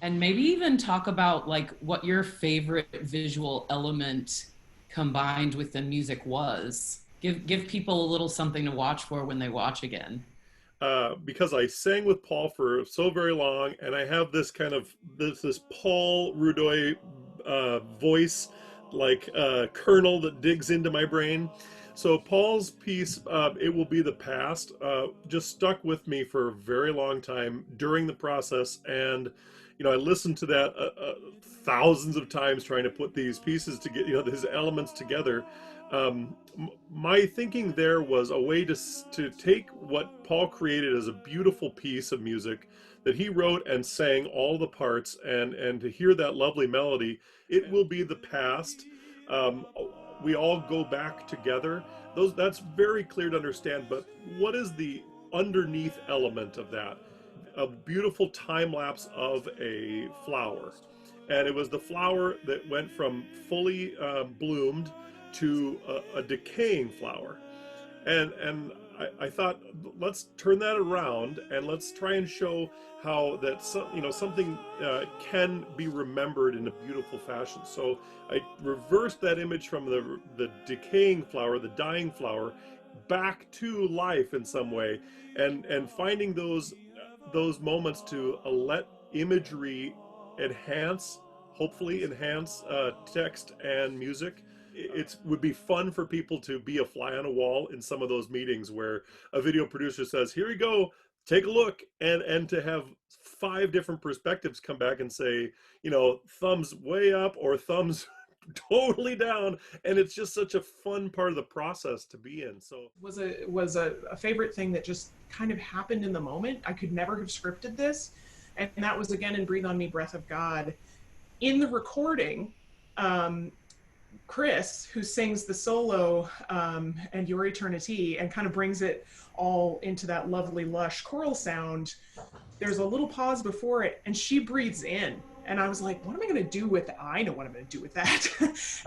And maybe even talk about like what your favorite visual element combined with the music was. Give people a little something to watch for when they watch again. Because I sang with Paul for so very long, and I have this kind of this Paul Rudoy voice, like kernel that digs into my brain. So Paul's piece, "It Will Be the Past," just stuck with me for a very long time during the process, and I listened to that thousands of times trying to put these pieces to get these elements together. My thinking there was a way to take what Paul created as a beautiful piece of music that he wrote and sang all the parts, and to hear that lovely melody. It will be the past. Um, we all go back together. That's very clear to understand. But what is the underneath element of that? A beautiful time lapse of a flower, and it was the flower that went from fully bloomed to a decaying flower. And I thought, let's turn that around and let's try and show how that something can be remembered in a beautiful fashion. So I reversed that image from the decaying flower, the dying flower, back to life in some way, and finding those moments to let imagery enhance, hopefully enhance text and music. It would be fun for people to be a fly on a wall in some of those meetings where a video producer says, "Here you go, take a look," and to have five different perspectives come back and say, thumbs way up or thumbs totally down, and it's just such a fun part of the process to be in. So was a favorite thing that just kind of happened in the moment. I could never have scripted this, and that was again in Breathe on Me, Breath of God. In the recording, Chris, who sings the solo and Your Eternity and kind of brings it all into that lovely lush choral sound, there's a little pause before it and she breathes in. And I was like, what am I going to do with that? I know what I'm going to do with that.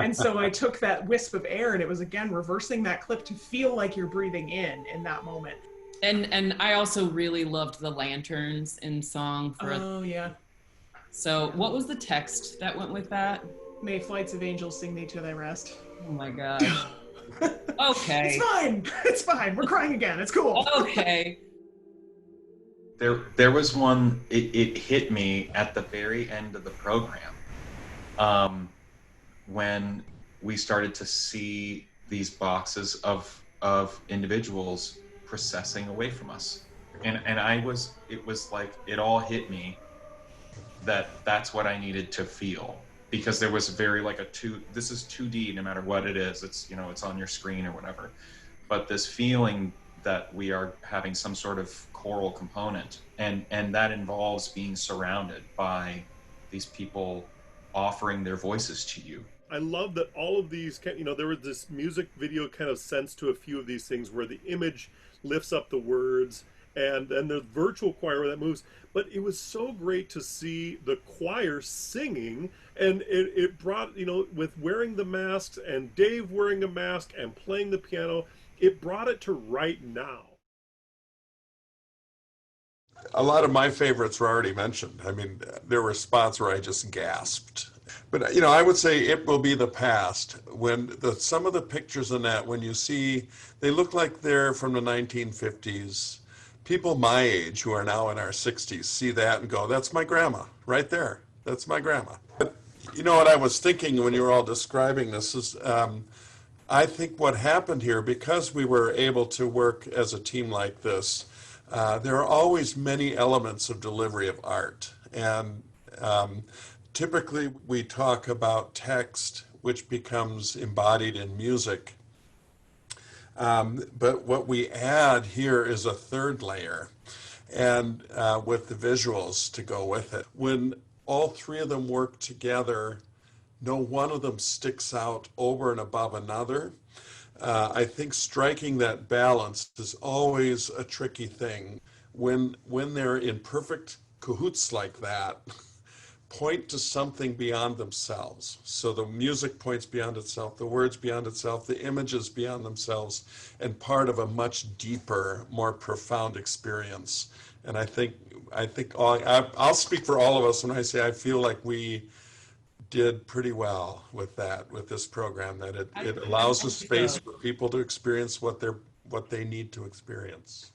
And so I took that wisp of air, and it was, again, reversing that clip to feel like you're breathing in that moment. And I also really loved the lanterns in song for Oh, yeah. So what was the text that went with that? May flights of angels sing thee to thy rest. Oh my gosh. Okay. It's fine. It's fine. We're crying again. It's cool. Okay. There was one, it hit me at the very end of the program, when we started to see these boxes of individuals processing away from us. And it was like, it all hit me that's what I needed to feel. Because there was very like this is 2D no matter what it is. It's, it's on your screen or whatever. But this feeling that we are having some sort of choral component, and that involves being surrounded by these people offering their voices to you. I love that all of these, there was this music video kind of sense to a few of these things where the image lifts up the words, and the virtual choir that moves. But it was so great to see the choir singing, and it brought, with wearing the masks and Dave wearing a mask and playing the piano, it brought it to right now. A lot of my favorites were already mentioned. I mean, there were spots where I just gasped. But, I would say It Will Be the Past. When some of the pictures in that, when you see, they look like they're from the 1950s. People my age who are now in our 60s see that and go, that's my grandma right there. That's my grandma. But what I was thinking when you were all describing this is, I think what happened here, because we were able to work as a team like this, there are always many elements of delivery of art. And typically we talk about text, which becomes embodied in music. But what we add here is a third layer, and with the visuals to go with it. When all three of them work together, no one of them sticks out over and above another. I think striking that balance is always a tricky thing. When they're in perfect cahoots like that, point to something beyond themselves. So the music points beyond itself, the words beyond itself, the images beyond themselves, and part of a much deeper, more profound experience. And I think I'll speak for all of us when I say I feel like we did pretty well with that, with this program, that it allows a space for people to experience what they need to experience.